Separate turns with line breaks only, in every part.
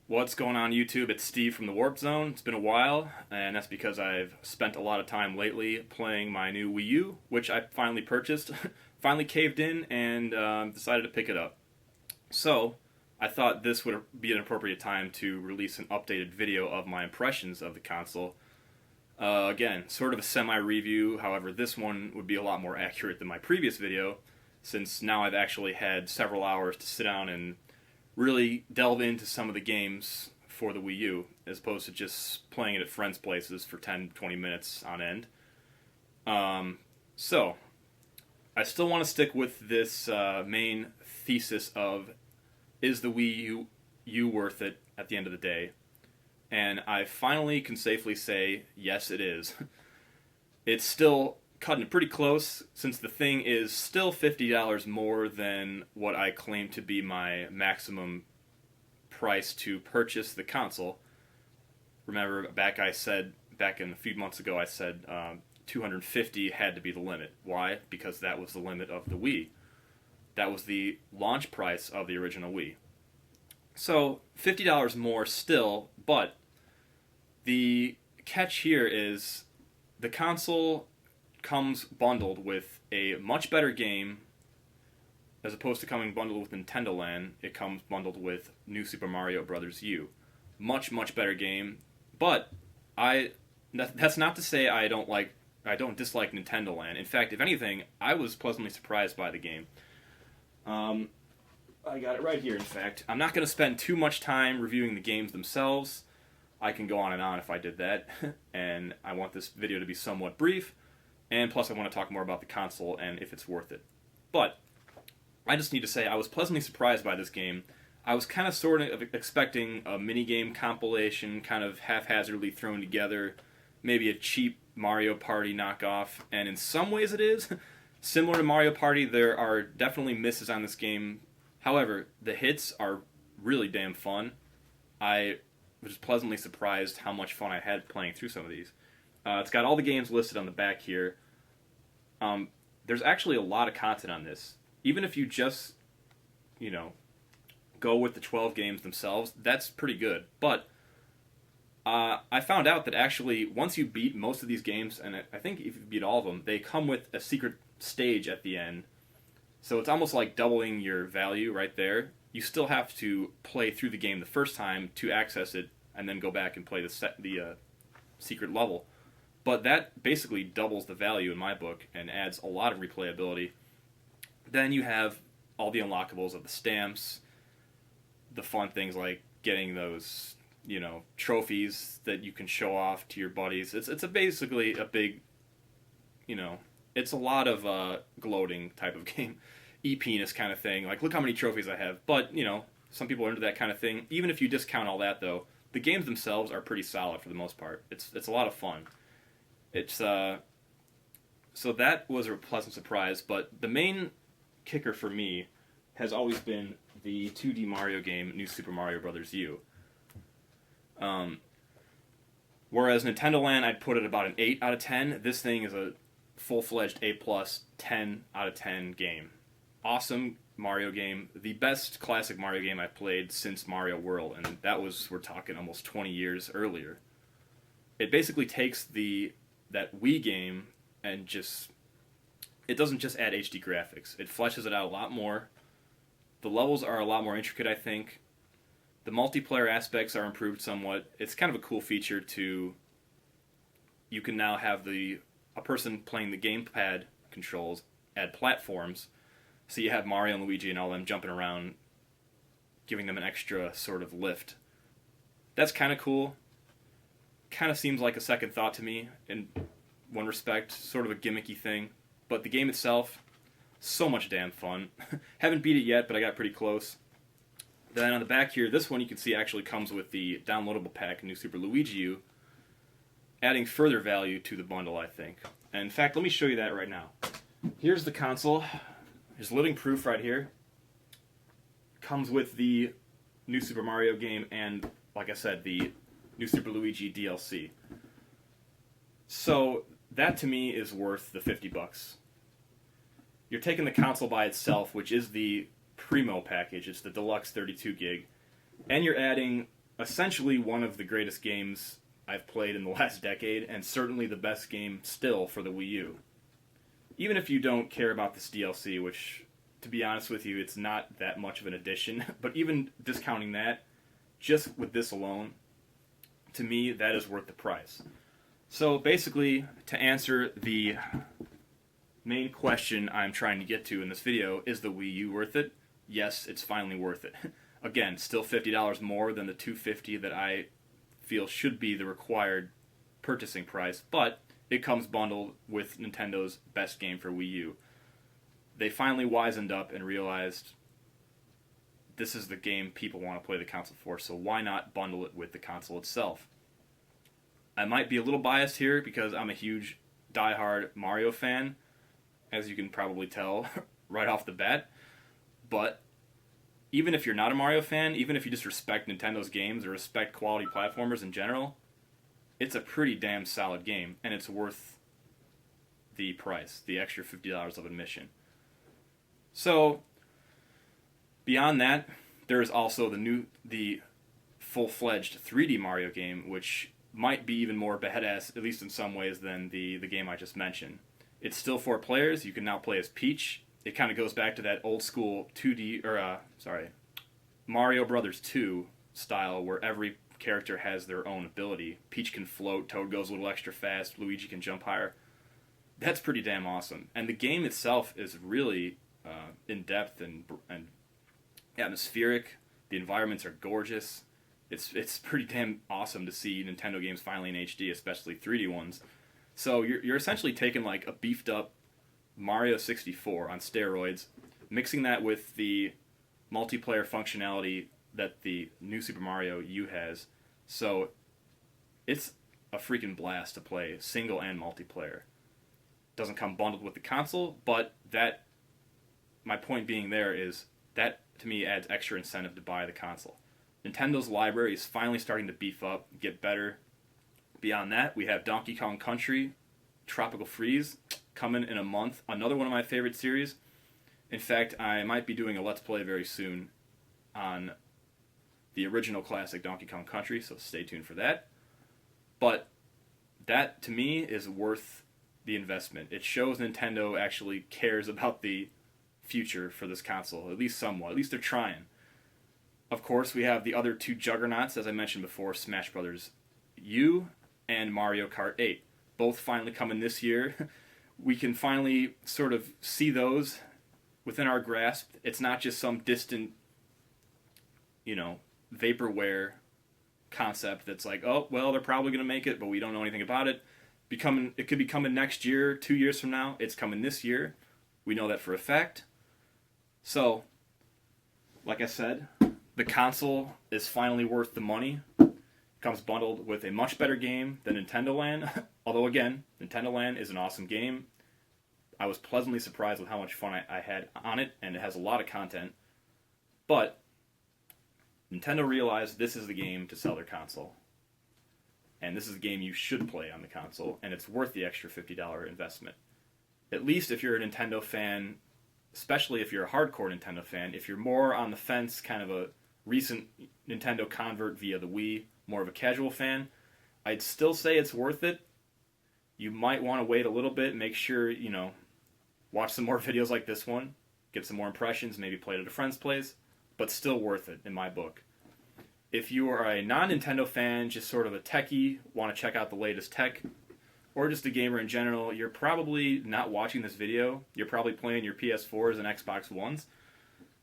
What's going on YouTube? It's Steve from the Warp Zone. It's been a while, and that's because I've spent a lot of time lately playing my new Wii U, which I finally purchased, finally caved in, and decided to pick it up. So, I thought this would be an appropriate time to release an updated video of my impressions of the console. Again, sort of a semi-review, however this one would be a lot more accurate than my previous video, since now I've actually had several hours to sit down and really delve into some of the games for the Wii U, as opposed to just playing it at friends' places for 10-20 minutes on end. So, I still want to stick with this main thesis of, is the Wii U worth it at the end of the day? And I finally can safely say, yes it is. It's still cutting it pretty close, since the thing is still $50 more than what I claim to be my maximum price to purchase the console. Remember, back in a few months ago, I said $250 had to be the limit. Why? Because that was the limit of the Wii. That was the launch price of the original Wii. So, $50 more still, but the catch here is the console comes bundled with a much better game. As opposed to coming bundled with Nintendo Land, it comes bundled with New Super Mario Bros. U. Much, much better game. But that's not to say I don't dislike Nintendo Land. In fact, if anything, I was pleasantly surprised by the game. I got it right here, in fact. I'm not going to spend too much time reviewing the games themselves. I can go on and on if I did that. And I want this video to be somewhat brief. And plus I want to talk more about the console and if it's worth it. But I just need to say I was pleasantly surprised by this game. I was kind of sort of expecting a minigame compilation, kind of haphazardly thrown together. Maybe a cheap Mario Party knockoff. And in some ways it is. Similar to Mario Party, there are definitely misses on this game. However, the hits are really damn fun. I was pleasantly surprised how much fun I had playing through some of these. It's got all the games listed on the back here. There's actually a lot of content on this. Even if you just, go with the 12 games themselves, that's pretty good. But I found out that actually, once you beat most of these games, and I think if you beat all of them, they come with a secret stage at the end. So it's almost like doubling your value right there. You still have to play through the game the first time to access it, and then go back and play the secret level. But that basically doubles the value in my book and adds a lot of replayability. Then you have all the unlockables of the stamps, the fun things like getting those, trophies that you can show off to your buddies. It's basically a big, it's a lot of gloating type of game. E-penis kind of thing. Like, look how many trophies I have. But, some people are into that kind of thing. Even if you discount all that, though, the games themselves are pretty solid for the most part. It's a lot of fun. It's so that was a pleasant surprise, but the main kicker for me has always been the 2D Mario game, New Super Mario Bros. U. Whereas Nintendo Land, I'd put it about an 8 out of 10. This thing is a full-fledged A+, 10 out of 10 game. Awesome Mario game. The best classic Mario game I've played since Mario World, and that was, we're talking almost 20 years earlier. It basically takes that Wii game and it doesn't just add HD graphics. It fleshes it out a lot more. The levels are a lot more intricate, I think. The multiplayer aspects are improved somewhat. It's kind of a cool feature you can now have a person playing the gamepad controls add platforms. So you have Mario and Luigi and all them jumping around, giving them an extra sort of lift. That's kind of cool. Kind of seems like a second thought to me in one respect, sort of a gimmicky thing. But the game itself, so much damn fun. Haven't beat it yet, but I got pretty close. Then on the back here, this one you can see actually comes with the downloadable pack, New Super Luigi U, adding further value to the bundle, I think. And in fact, let me show you that right now. Here's the console. There's living proof right here. Comes with the New Super Mario game and, like I said, the New Super Luigi DLC. So that to me is worth the $50. You're taking the console by itself, which is the Primo package. It's the deluxe 32 gig. And you're adding essentially one of the greatest games I've played in the last decade, and certainly the best game still for the Wii U. Even if you don't care about this DLC, which, to be honest with you, it's not that much of an addition, but even discounting that, just with this alone, to me, that is worth the price. So basically, to answer the main question I'm trying to get to in this video, is the Wii U worth it? Yes, it's finally worth it. Again, still $50 more than the $250 that I feel should be the required purchasing price, but it comes bundled with Nintendo's best game for Wii U. They finally wisened up and realized this is the game people want to play the console for, so why not bundle it with the console itself? I might be a little biased here because I'm a huge diehard Mario fan, as you can probably tell right off the bat, but even if you're not a Mario fan, even if you just respect Nintendo's games or respect quality platformers in general, it's a pretty damn solid game, and it's worth the price, the extra $50 of admission. So, beyond that, there's also the full-fledged 3D Mario game, which might be even more badass, at least in some ways, than the game I just mentioned. It's still 4 players. You can now play as Peach. It kind of goes back to that old school Mario Brothers 2 style, where every character has their own ability. Peach can float, Toad goes a little extra fast, Luigi can jump higher. That's pretty damn awesome. And the game itself is really in-depth and atmospheric. The environments are gorgeous. It's pretty damn awesome to see Nintendo games finally in HD, especially 3D ones. So you're essentially taking like a beefed up Mario 64 on steroids, mixing that with the multiplayer functionality that the new Super Mario U has. So it's a freaking blast to play single and multiplayer. Doesn't come bundled with the console, but that, my point being there is that to me adds extra incentive to buy the console. Nintendo's library is finally starting to beef up, get better. Beyond that, we have Donkey Kong Country, Tropical Freeze, coming in a month. Another one of my favorite series. In fact, I might be doing a Let's Play very soon on the original classic Donkey Kong Country, so stay tuned for that. But that, to me, is worth the investment. It shows Nintendo actually cares about the future for this console, at least somewhat. At least they're trying. Of course, we have the other 2 juggernauts, as I mentioned before, Smash Bros. U and Mario Kart 8. Both finally coming this year. We can finally sort of see those within our grasp. It's not just some distant, vaporware concept that's like, oh, well, they're probably going to make it, but we don't know anything about it. It could be coming next year, 2 years from now. It's coming this year. We know that for a fact. So, like I said, the console is finally worth the money. It comes bundled with a much better game than Nintendo Land. Although, again, Nintendo Land is an awesome game. I was pleasantly surprised with how much fun I had on it, and it has a lot of content. But Nintendo realized this is the game to sell their console. And this is the game you should play on the console, and it's worth the extra $50 investment. At least if you're a Nintendo fan, especially if you're a hardcore Nintendo fan, if you're more on the fence, kind of a recent Nintendo convert via the Wii, more of a casual fan, I'd still say it's worth it. You might want to wait a little bit, make sure, watch some more videos like this one, get some more impressions, maybe play it at a friend's place, but still worth it in my book. If you are a non-Nintendo fan, just sort of a techie, want to check out the latest tech, or just a gamer in general, you're probably not watching this video. You're probably playing your PS4s and Xbox Ones.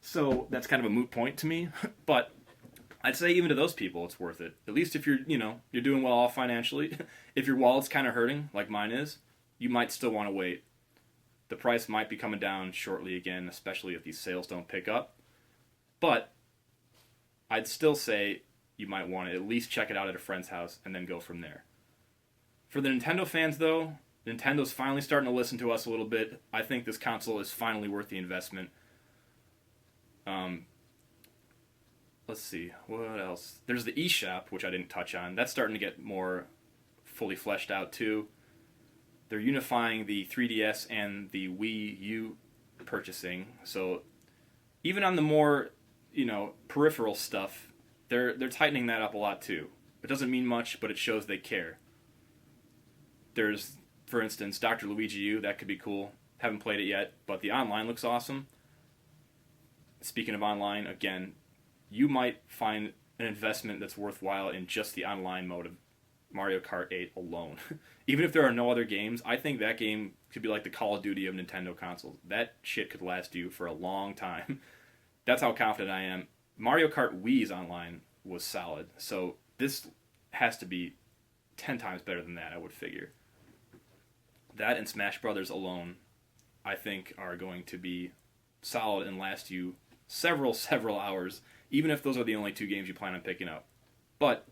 So that's kind of a moot point to me. But I'd say even to those people, it's worth it. At least if you're doing well off financially. If your wallet's kind of hurting, like mine is, you might still want to wait. The price might be coming down shortly again, especially if these sales don't pick up. But I'd still say you might want to at least check it out at a friend's house and then go from there. For the Nintendo fans, though, Nintendo's finally starting to listen to us a little bit. I think this console is finally worth the investment. Let's see, what else? There's the eShop, which I didn't touch on. That's starting to get more fully fleshed out, too. They're unifying the 3DS and the Wii U purchasing. So even on the more, peripheral stuff, they're tightening that up a lot too. It doesn't mean much, but it shows they care. There's, for instance, Dr. Luigi U. That could be cool. Haven't played it yet, but the online looks awesome. Speaking of online, again, you might find an investment that's worthwhile in just the online mode of Mario Kart 8 alone. Even if there are no other games, I think that game could be like the Call of Duty of Nintendo consoles. That shit could last you for a long time. That's how confident I am. Mario Kart Wii's online was solid, so this has to be 10 times better than that, I would figure. That and Smash Brothers alone, I think, are going to be solid and last you several hours, even if those are the only two games you plan on picking up. But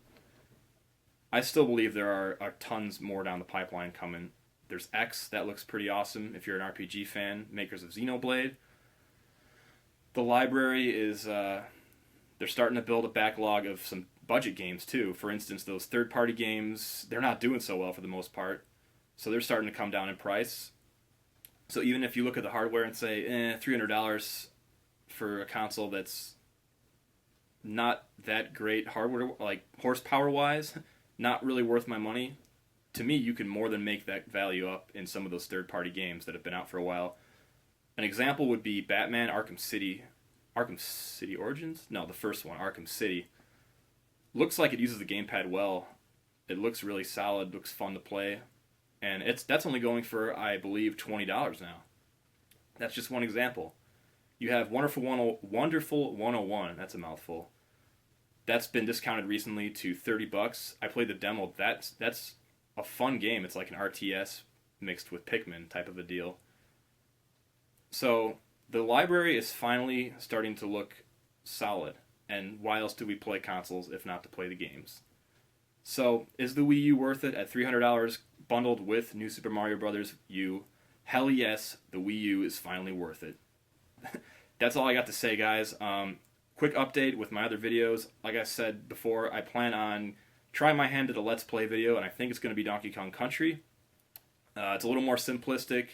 I still believe there are tons more down the pipeline coming. There's X, that looks pretty awesome if you're an RPG fan, makers of Xenoblade. The library is, they're starting to build a backlog of some budget games too. For instance, those third-party games, they're not doing so well for the most part. So they're starting to come down in price. So even if you look at the hardware and say, $300 for a console that's not that great hardware, like horsepower-wise, not really worth my money, to me, you can more than make that value up in some of those third-party games that have been out for a while. An example would be Batman Arkham City. Arkham City Origins? No, the first one, Arkham City. Looks like it uses the gamepad well. It looks really solid, looks fun to play. And that's only going for, I believe, $20 now. That's just one example. You have Wonderful 101. That's a mouthful. That's been discounted recently to $30. I played the demo. That's a fun game. It's like an RTS mixed with Pikmin type of a deal. So the library is finally starting to look solid. And why else do we play consoles if not to play the games? So is the Wii U worth it at $300 bundled with New Super Mario Bros. U? Hell yes, the Wii U is finally worth it. That's all I got to say, guys. Quick update with my other videos. Like I said before, I plan on trying my hand at a Let's Play video, and I think it's going to be Donkey Kong Country. It's a little more simplistic.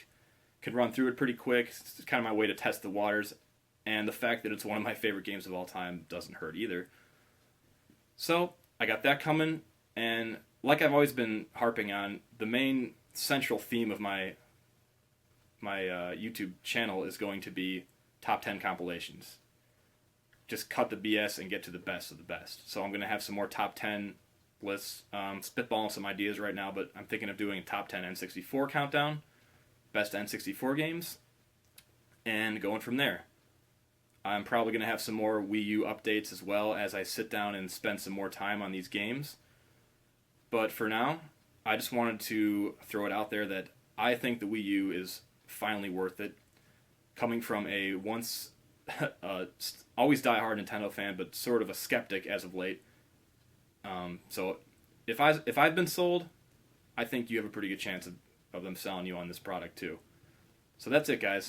Can run through it pretty quick. It's kind of my way to test the waters. And the fact that it's one of my favorite games of all time doesn't hurt either. So, I got that coming. And like I've always been harping on, the main central theme of my YouTube channel is going to be top 10 compilations. Just cut the BS and get to the best of the best. So I'm going to have some more top 10 lists. Spitballing some ideas right now, but I'm thinking of doing a top 10 N64 countdown. Best N64 games. And going from there. I'm probably going to have some more Wii U updates as well as I sit down and spend some more time on these games. But for now, I just wanted to throw it out there that I think the Wii U is finally worth it. Coming from a once always diehard Nintendo fan, but sort of a skeptic as of late. So if I've been sold, I think you have a pretty good chance of them selling you on this product too. So that's it, guys.